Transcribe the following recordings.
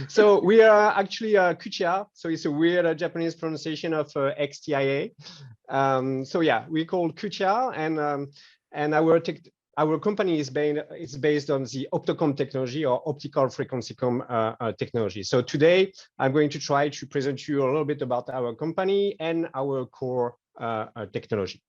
So we are actually XTIA. So it's a weird Japanese pronunciation of XTIA. So yeah, we call XTIA, and our company is based on the OptoComb technology, or optical frequency comb technology. So today I'm going to try to present you a little bit about our company and our core technology.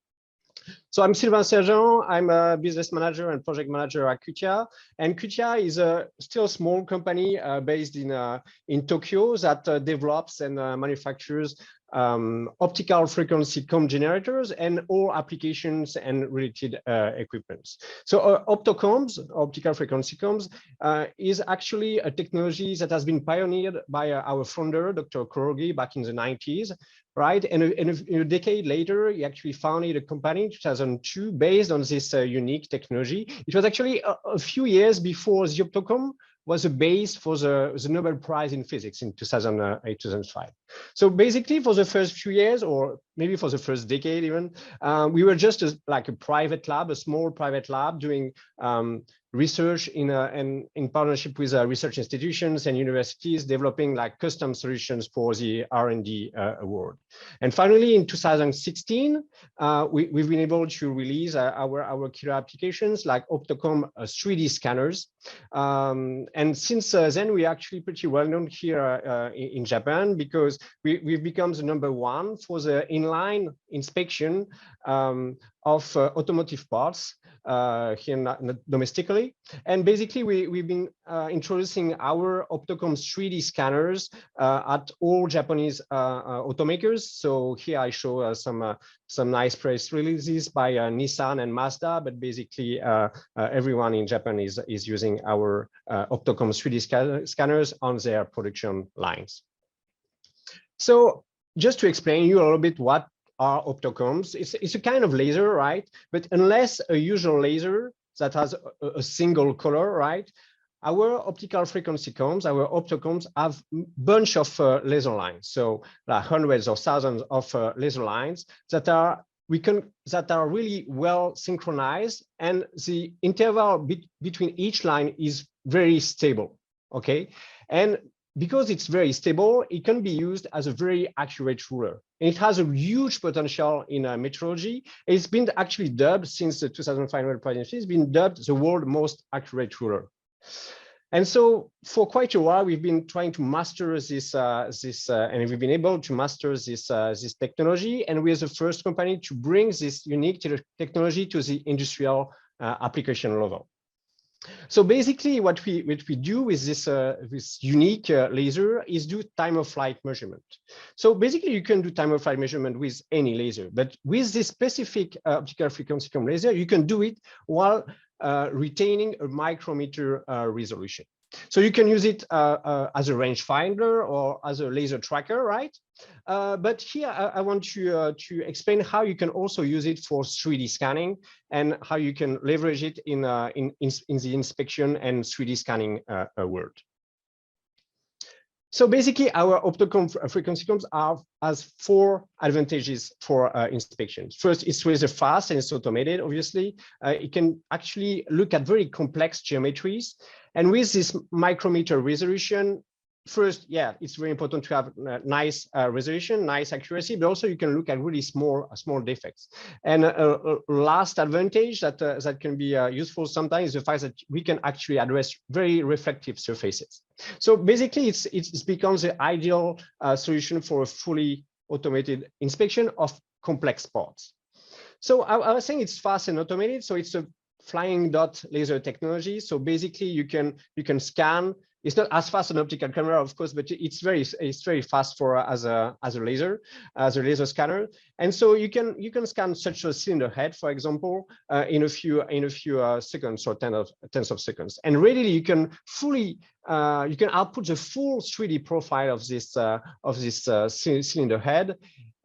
So I'm Sylvain Sergent. I'm a business manager and project manager at XTIA. And XTIA is a still small company based in Tokyo that develops and manufactures optical frequency comb generators and all applications and related equipments. So OptoCombs, optical frequency combs, is actually a technology that has been pioneered by our founder, Dr. Kurogi, back in the 90s. Right, and a decade later, he actually founded a company in 2002 based on this unique technology. It was actually a few years before the OptoComb was a base for the Nobel Prize in Physics in 2008, 2005. So basically, for the first few years, or maybe for the first decade even, we were just like a private lab, a small private lab doing research in partnership with research institutions and universities, developing like custom solutions for the R&D world. And finally, in 2016, we've been able to release our killer applications like OptoComb 3D scanners. And since then, we're actually pretty well known here in Japan, because we've become the #1 for the inline inspection of automotive parts here domestically. And basically, we've been introducing our OptoComb 3D scanners at all Japanese automakers. So here I show some nice press releases by Nissan and Mazda, but basically everyone in Japan is using our OptoComb 3D scanners on their production lines. So just to explain you a little bit what are OptoCombs, it's a kind of laser, right? But unless a usual laser that has a single color, right? Our optical frequency combs, our OptoCombs, have a bunch of laser lines. So hundreds or thousands of laser lines that are really well synchronized, and the interval between each line is very stable. Okay, and because it's very stable, it can be used as a very accurate ruler. And it has a huge potential in metrology. It's been actually dubbed, since the 2005 Nobel Prize, it's been dubbed the world's most accurate ruler. And so for quite a while, we've been trying to master this, and we've been able to master this technology. And we're the first company to bring this unique technology to the industrial application level. So basically, what we do with this unique laser is do time of flight measurement. So basically, you can do time of flight measurement with any laser, but with this specific optical frequency comb laser, you can do it while retaining a micrometer resolution. So you can use it as a rangefinder or as a laser tracker, right? But here I want to explain how you can also use it for 3D scanning and how you can leverage it in the inspection and 3D scanning world. So basically, our OptoComb frequency combs has 4 advantages for inspection. First, it's really fast and it's automated, obviously. It can actually look at very complex geometries. And with this micrometer resolution, first, yeah, it's very important to have nice resolution, nice accuracy, but also you can look at really small defects. And last advantage that can be useful sometimes is the fact that we can actually address very reflective surfaces. So basically, it becomes the ideal solution for a fully automated inspection of complex parts. So I was saying it's fast and automated. So it's a flying dot laser technology. So basically, you can scan. It's not as fast as an optical camera, of course, but it's very fast for as a laser scanner. And so you can scan such a cylinder head, for example, in a few seconds or tens of seconds. And readily you can output the full 3D profile of this cylinder head,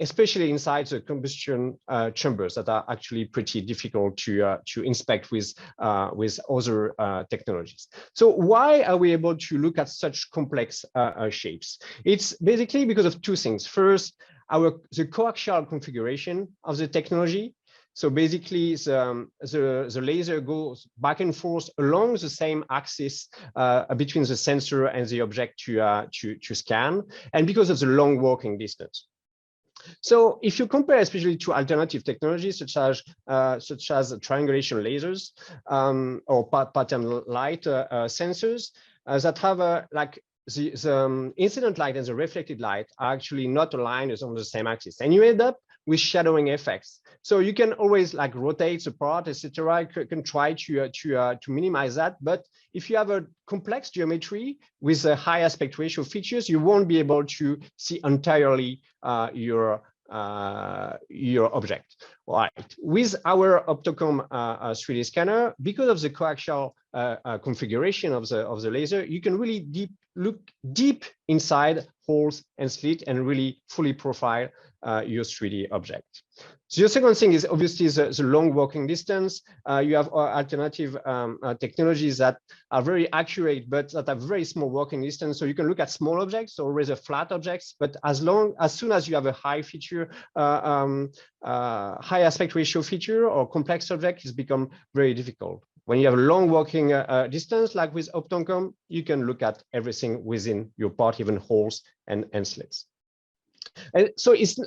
especially inside the combustion chambers that are actually pretty difficult to inspect with other technologies. So why are we able to look at such complex shapes? It's basically because of 2 things. First, the coaxial configuration of the technology. So basically, the laser goes back and forth along the same axis between the sensor and the object to scan, and because of the long working distance. So if you compare especially to alternative technologies such as triangulation lasers or pattern light sensors that have like the incident light and the reflected light are actually not aligned on the same axis, and you end up with shadowing effects. So you can always like rotate the part, etc. You can try to minimize that. But if you have a complex geometry with a high aspect ratio features, you won't be able to see entirely your object. Right. With our OptoComb 3D scanner, because of the coaxial configuration of the laser, you can really look deep inside holes and slit and really fully profile your 3D object. So the second thing is obviously the long working distance. You have alternative technologies that are very accurate, but that have very small working distance. So you can look at small objects or rather flat objects, but as soon as you have a high feature, high aspect ratio feature or complex object, it's become very difficult. When you have a long working distance, like with OptoComb, you can look at everything within your part, even holes and slits. And so it's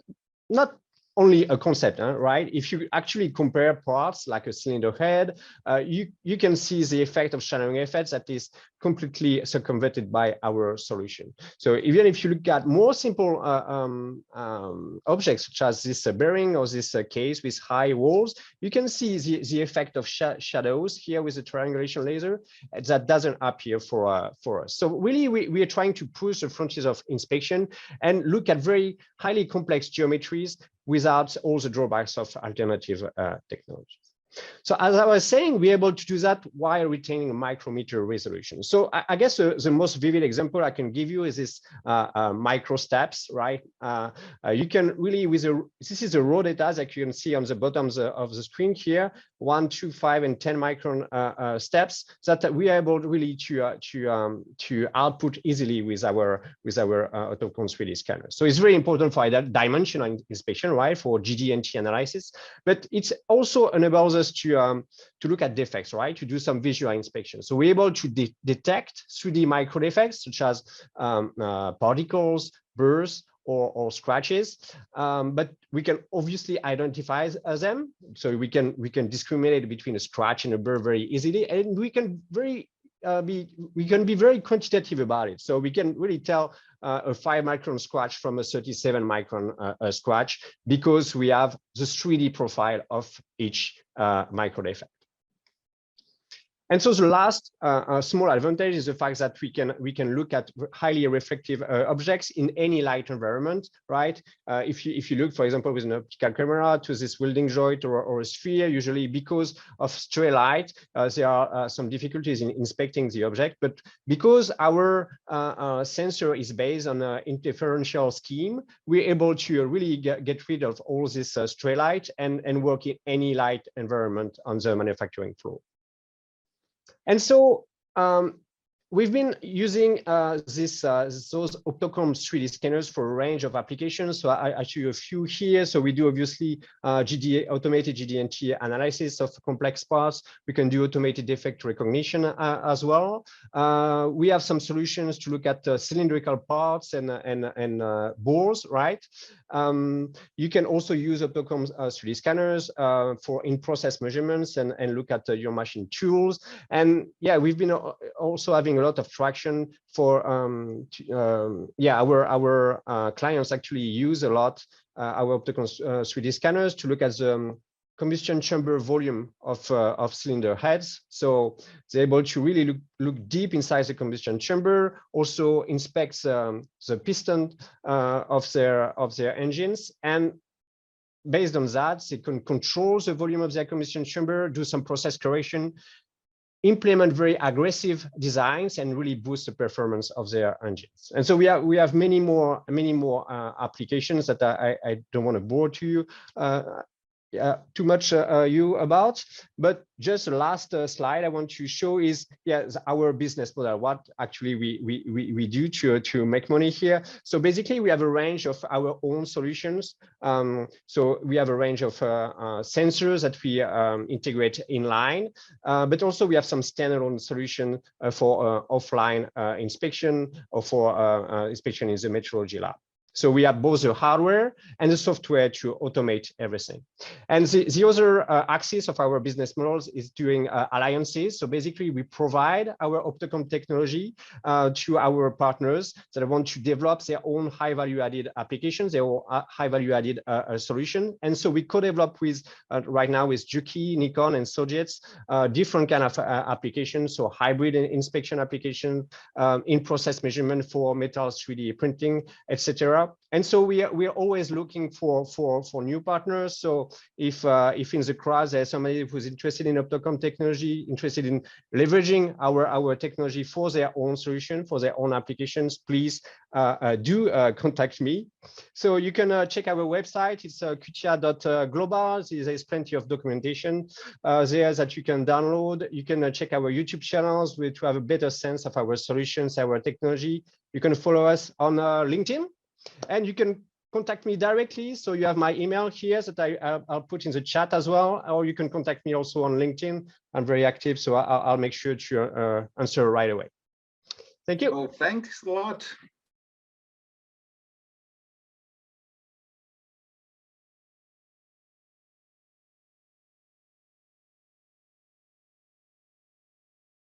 not only a concept, right? If you actually compare parts like a cylinder head, you can see the effect of shadowing effects that is completely circumvented by our solution. So even if you look at more simple objects such as this bearing or this case with high walls, you can see the effect of shadows here with the triangulation laser that doesn't appear for us. So really, we are trying to push the frontiers of inspection and look at very highly complex geometries without all the drawbacks of alternative technologies. So as I was saying, we're able to do that while retaining a micrometer resolution. So I guess the most vivid example I can give you is this micro steps, right? You can really, this is the raw data that you can see on the bottom of the screen here, 1, 2, 5, and 10 micron steps that we are able really to output easily with our OptoComb 3D scanner. So it's very important for that dimensional inspection, right, for GD&T analysis, but it also enables us to look at defects, right, to do some visual inspection. So we're able to detect 3D micro defects such as particles, burrs, or scratches, but we can obviously identify them. So we can discriminate between a scratch and a burr very easily, and we can be very quantitative about it. So we can really tell a 5 micron scratch from a 37 micron scratch because we have the 3D profile of each micro defect. And so the last small advantage is the fact that we can look at highly reflective objects in any light environment, right? If you look, for example, with an optical camera to this welding joint or a sphere, usually because of stray light, there are some difficulties in inspecting the object. But because our sensor is based on an interferential scheme, we're able to really get rid of all this stray light and work in any light environment on the manufacturing floor. And so we've been using those OptoComb 3D scanners for a range of applications. So I show you a few here. So we do obviously automated GD&T analysis of complex parts. We can do automated defect recognition as well. We have some solutions to look at cylindrical parts and bores, right? You can also use OptoComb 3D scanners for in-process measurements and look at your machine tools. And yeah, we've been also having a lot of traction for our clients actually use a lot our OptoComb 3D scanners to look at the combustion chamber volume of cylinder heads. So they're able to really look deep inside the combustion chamber, also inspect the piston of their engines, and based on that, they can control the volume of their combustion chamber, do some process correction, implement very aggressive designs, and really boost the performance of their engines. And so we have many more applications that I don't want to bore to you too much you about, but just the last slide I want to show is our business model, what actually we do to make money here. So basically we have a range of our own solutions. So we have a range of sensors that we integrate inline, but also we have some standalone solution for offline inspection or for inspection in the metrology lab. So we have both the hardware and the software to automate everything. And the other axis of our business models is doing alliances. So basically, we provide our OptoComb technology to our partners that want to develop their own high value added applications, their own high value added solution. And so we co-develop with right now with Juki, Nikon, and Sojitz different kind of applications. So hybrid inspection application, in-process measurement for metals, 3D printing, etc. And so we are always looking for new partners. So if in the crowd there's somebody who's interested in OptoComb technology, interested in leveraging our technology for their own solution, for their own applications, please do contact me. So you can check our website. It's XTIA.global. There's plenty of documentation there that you can download. You can check our YouTube channels to have a better sense of our solutions, our technology. You can follow us on LinkedIn. And you can contact me directly. So you have my email here that I'll put in the chat as well, or you can contact me also on LinkedIn. I'm very active, so I'll make sure to answer right away. Thank you. Well, thanks a lot.